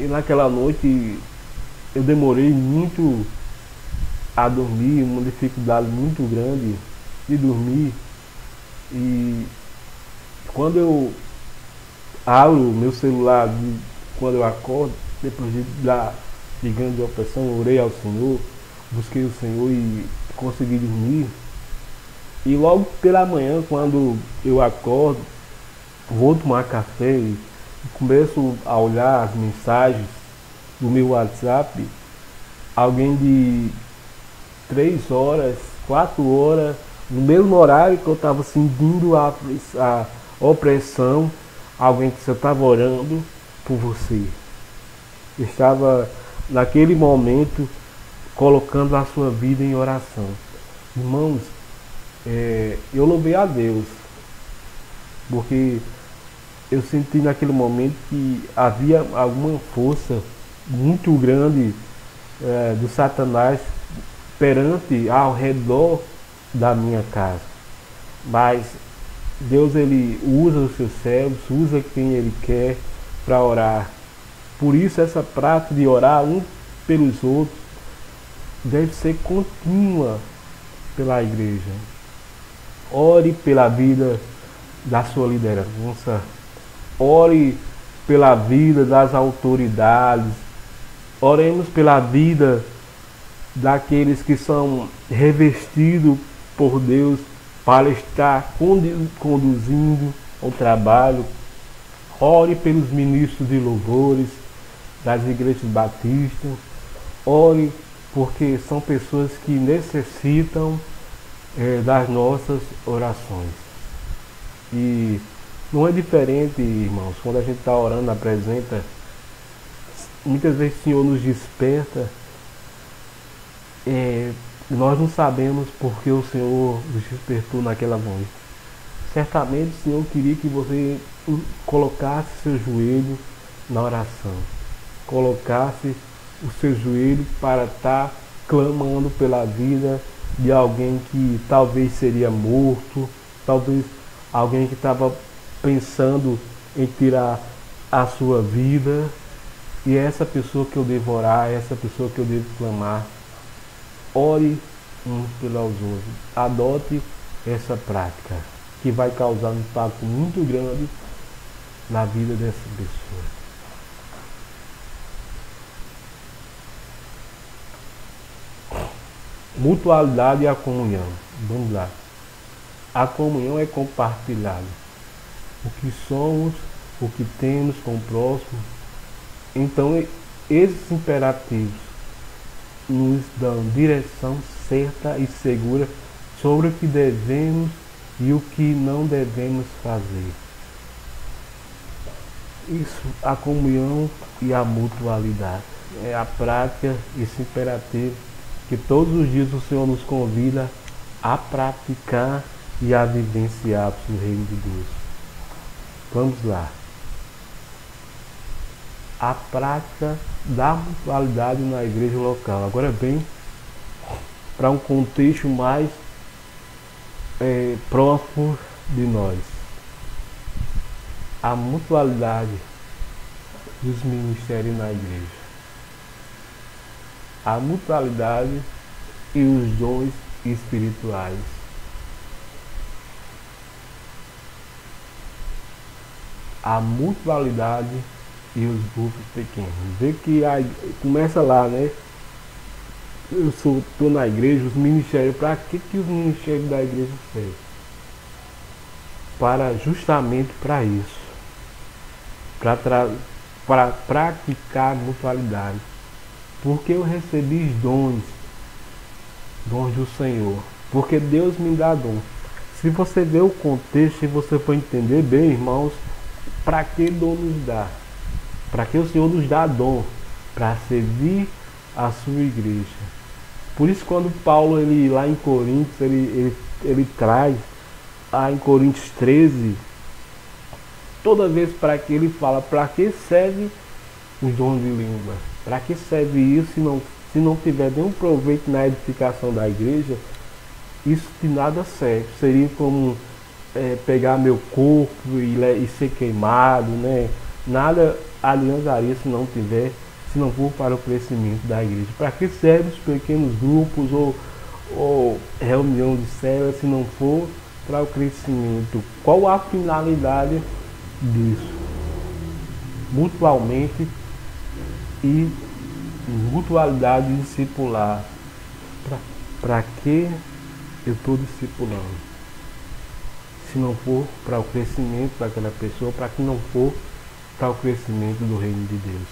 e naquela noite eu demorei muito a dormir, uma dificuldade muito grande de dormir. E quando eu abro meu celular, quando eu acordo, depois de grande opressão, eu orei ao Senhor, busquei o Senhor e consegui dormir. E logo pela manhã, quando eu acordo, vou tomar café e começo a olhar as mensagens do meu WhatsApp, alguém de 3 horas, 4 horas, no mesmo horário que eu estava sentindo a opressão, alguém que eu estava orando por você. Estava naquele momento colocando a sua vida em oração. Irmãos, eu louvei a Deus, porque eu senti naquele momento que havia alguma força muito grande do Satanás perante, ao redor da minha casa. Mas Deus, ele usa os seus servos, usa quem ele quer para orar. Por isso essa prática de orar um pelos outros deve ser contínua pela igreja. Ore pela vida da sua liderança. Ore pela vida das autoridades. Oremos pela vida daqueles que são revestidos por Deus para estar conduzindo o trabalho. Ore pelos ministros de louvores das igrejas batistas. Ore porque são pessoas que necessitam das nossas orações. E não é diferente, irmãos, quando a gente está orando, apresenta, muitas vezes o Senhor nos desperta, nós não sabemos porque o Senhor nos despertou naquela noite. Certamente o Senhor queria que você colocasse seu joelho na oração, colocasse o seu joelho para estar clamando pela vida de alguém que talvez seria morto, talvez alguém que estava pensando em tirar a sua vida, e é essa pessoa que eu devo orar, é essa pessoa que eu devo clamar. Ore uns pelos outros, adote essa prática que vai causar um impacto muito grande na vida dessa pessoa. Mutualidade e a comunhão. Vamos lá. A comunhão é compartilhada. O que somos, o que temos com o próximo. Então, esses imperativos nos dão direção certa e segura sobre o que devemos e o que não devemos fazer. Isso, a comunhão e a mutualidade. É a prática, esse imperativo que todos os dias o Senhor nos convida a praticar e a vivenciar no reino de Deus. Vamos lá. A prática da mutualidade na igreja local. Agora vem para um contexto mais próximo de nós. A mutualidade dos ministérios na igreja. A mutualidade e os dons espirituais. A mutualidade e os grupos pequenos. Vê que começa lá, né? Eu estou na igreja, os ministérios. Para que os ministérios da igreja servem? Justamente para isso. Para praticar a mutualidade. Porque eu recebi dons do Senhor. Porque Deus me dá dom. Se você ver o contexto e você for entender bem, irmãos, para que dom nos dá? Para que o Senhor nos dá dom? Para servir a sua igreja. Por isso, quando Paulo, lá em Coríntios, ele traz, em Coríntios 13, toda vez para que ele fala, para que serve os dons de língua? Para que serve isso se não tiver nenhum proveito na edificação da igreja? Isso de nada serve. Seria como pegar meu corpo e ser queimado, né? Nada adiantaria se não for para o crescimento da igreja. Para que servem os pequenos grupos ou reunião de células se não for para o crescimento? Qual a finalidade disso? Mutualmente e mutualidade discipular. Para que eu estou discipulando? Se não for para o crescimento daquela pessoa, para que não for para o crescimento do reino de Deus.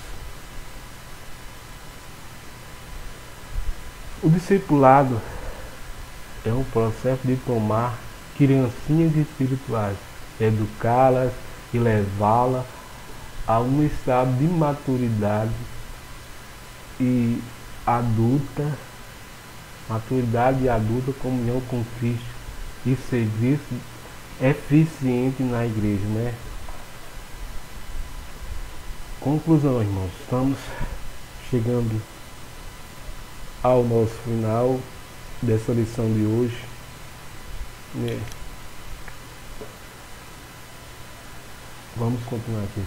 O discipulado é um processo de tomar criancinhas espirituais, educá-las e levá-las a um estado de maturidade e adulta, comunhão com Cristo e serviço eficiente na igreja, né? Conclusão, irmãos, estamos chegando ao nosso final dessa lição de hoje, né? Vamos continuar aqui.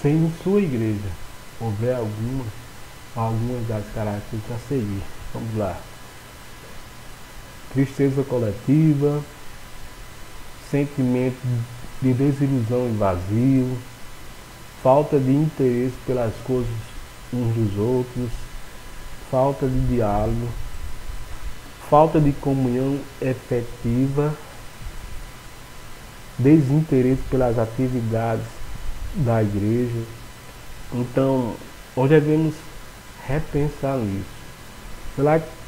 Se em sua igreja houver algumas das características a seguir, vamos lá: tristeza coletiva, sentimento de desilusão e vazio, falta de interesse pelas coisas uns dos outros, falta de diálogo, falta de comunhão efetiva, desinteresse pelas atividades da igreja. Então, nós devemos repensar nisso.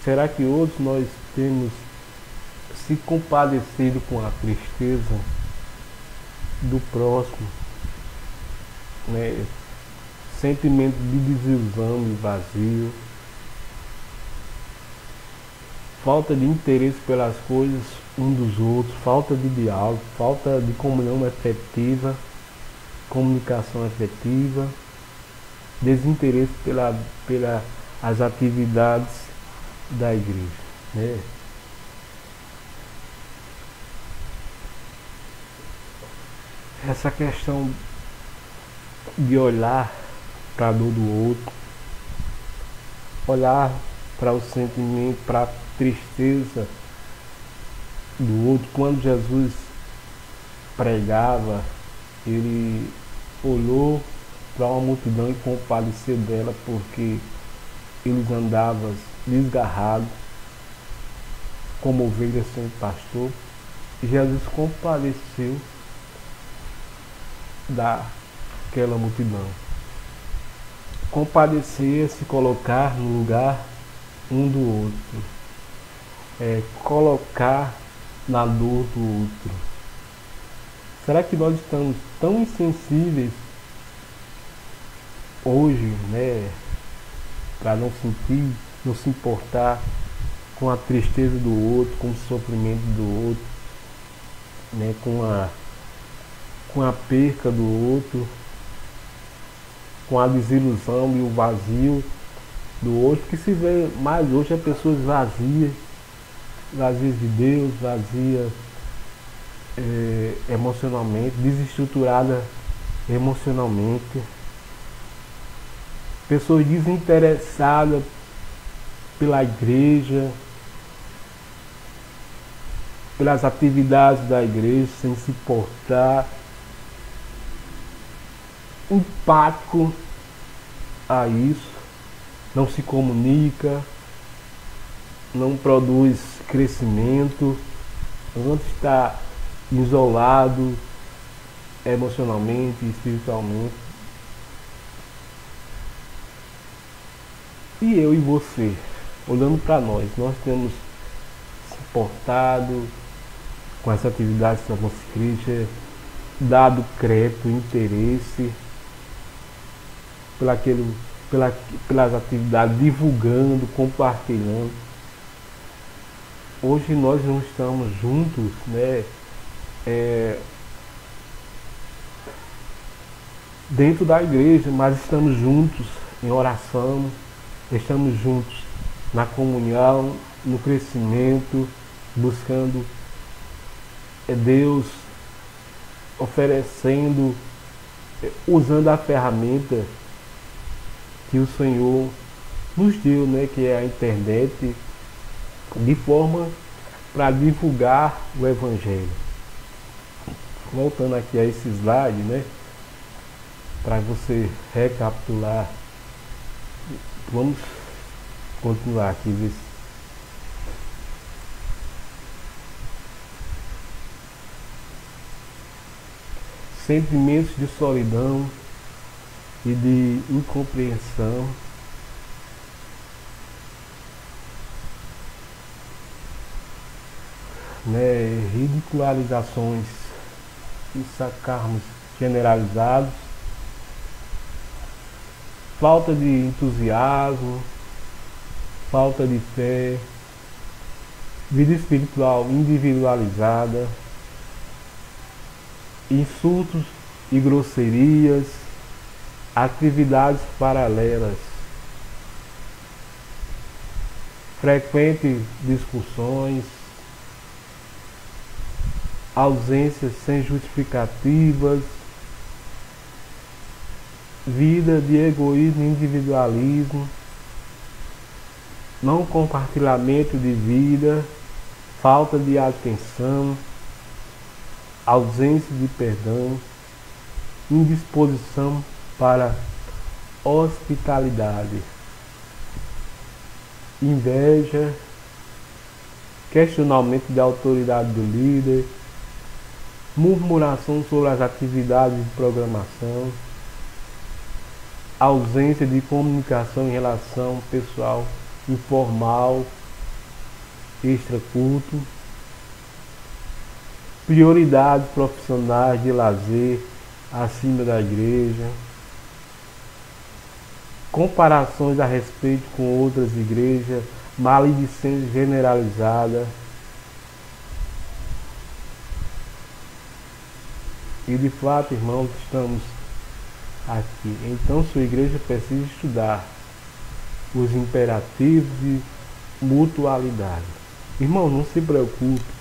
Será que hoje nós temos se compadecido com a tristeza do próximo, né? Sentimento de desilusão e vazio, falta de interesse pelas coisas um dos outros, falta de diálogo, falta de comunhão efetiva, comunicação efetiva, desinteresse pelas atividades da igreja, né? Essa questão de olhar para a dor do outro, olhar para o sentimento, para a tristeza do outro. Quando Jesus pregava, ele olhou para uma multidão e compadeceu dela, porque eles andavam desgarrados, como ovelhas sem pastor. E Jesus compadeceu daquela multidão. Compadecer é se colocar no lugar um do outro, é colocar na dor do outro. Será que nós estamos tão insensíveis hoje, né, para não sentir, não se importar com a tristeza do outro, com o sofrimento do outro, né, com a perca do outro, com a desilusão e o vazio do outro, que se vê mais hoje é pessoas vazias de Deus, vazias emocionalmente, desestruturadas emocionalmente, pessoas desinteressadas pela igreja, pelas atividades da igreja, sem se importar, empático a isso, não se comunica, não produz crescimento, antes está isolado emocionalmente e espiritualmente. E eu e você, olhando para nós temos se importado com essa atividade da nossa igreja, dado crédito, interesse pelas atividades, divulgando, compartilhando. Hoje nós não estamos juntos, né, dentro da igreja, mas estamos juntos em oração, estamos juntos na comunhão, no crescimento, buscando Deus, oferecendo, usando a ferramenta que o Senhor nos deu, né, que é a internet, de forma para divulgar o Evangelho. Voltando aqui a esse slide, né, para você recapitular, vamos continuar aqui, ver se sentimentos de solidão e de incompreensão, né, ridicularizações e sacarmos generalizados, falta de entusiasmo, falta de fé, vida espiritual individualizada, insultos e grosserias, atividades paralelas, frequentes discussões, ausências sem justificativas, vida de egoísmo e individualismo, não compartilhamento de vida, falta de atenção, ausência de perdão, indisposição para hospitalidade, inveja, questionamento da autoridade do líder, murmuração sobre as atividades de programação, ausência de comunicação em relação pessoal, informal, extraculto, prioridades profissionais de lazer acima da igreja, comparações a respeito com outras igrejas, maledicência generalizada. E de fato, irmãos, estamos aqui. Então, sua igreja precisa estudar os imperativos de mutualidade. Irmão, não se preocupe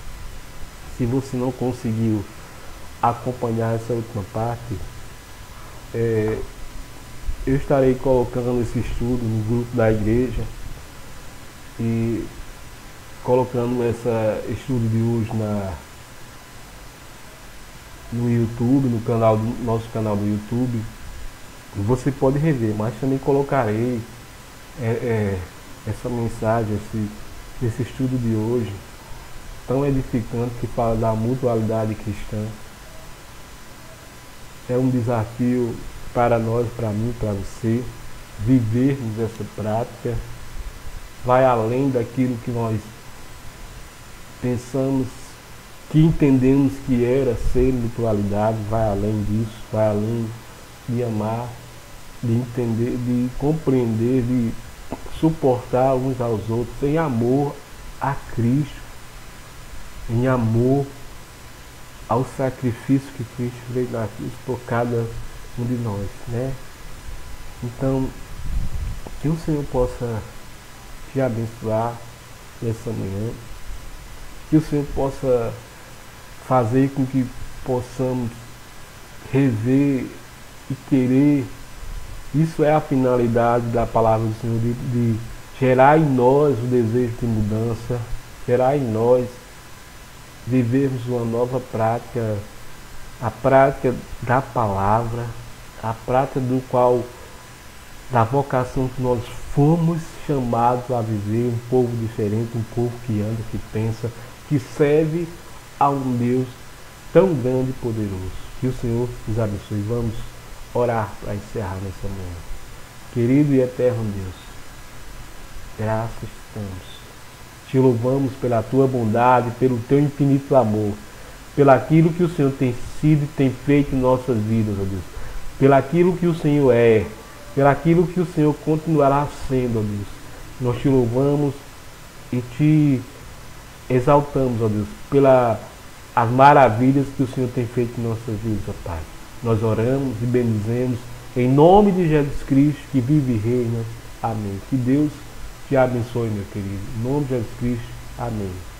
se você não conseguiu acompanhar essa última parte. Eu estarei colocando esse estudo no grupo da igreja e colocando esse estudo de hoje no YouTube, no nosso canal do YouTube. Você pode rever, mas também colocarei essa mensagem, esse estudo de hoje tão edificante, que fala da mutualidade cristã. É um desafio para nós, para mim, para você, vivermos essa prática. Vai além daquilo que nós pensamos, que entendemos que era ser mutualidade, vai além disso, vai além de amar, de entender, de compreender, de suportar uns aos outros em amor a Cristo, em amor ao sacrifício que Cristo veio na cruz por cada um de nós, né? Então, que o Senhor possa te abençoar nessa manhã, que o Senhor possa fazer com que possamos rever e querer. Isso é a finalidade da palavra do Senhor, de gerar em nós o desejo de mudança, gerar em nós vivermos uma nova prática, a prática da palavra, a prática da vocação que nós fomos chamados a viver, um povo diferente, um povo que anda, que pensa, que serve a um Deus tão grande e poderoso. Que o Senhor nos abençoe. Vamos orar para encerrar nessa manhã. Querido e eterno Deus, graças te damos. Te louvamos pela tua bondade, pelo teu infinito amor, pelaquilo que o Senhor tem sido e tem feito em nossas vidas, ó Deus, pelaquilo que o Senhor é, pelaquilo que o Senhor continuará sendo, ó Deus. Nós te louvamos e te exaltamos, ó Deus, pelas maravilhas que o Senhor tem feito em nossas vidas, ó Pai. Nós oramos e bendizemos em nome de Jesus Cristo, que vive e reina. Amém. Que Deus te abençoe, meu querido. Em nome de Jesus Cristo. Amém.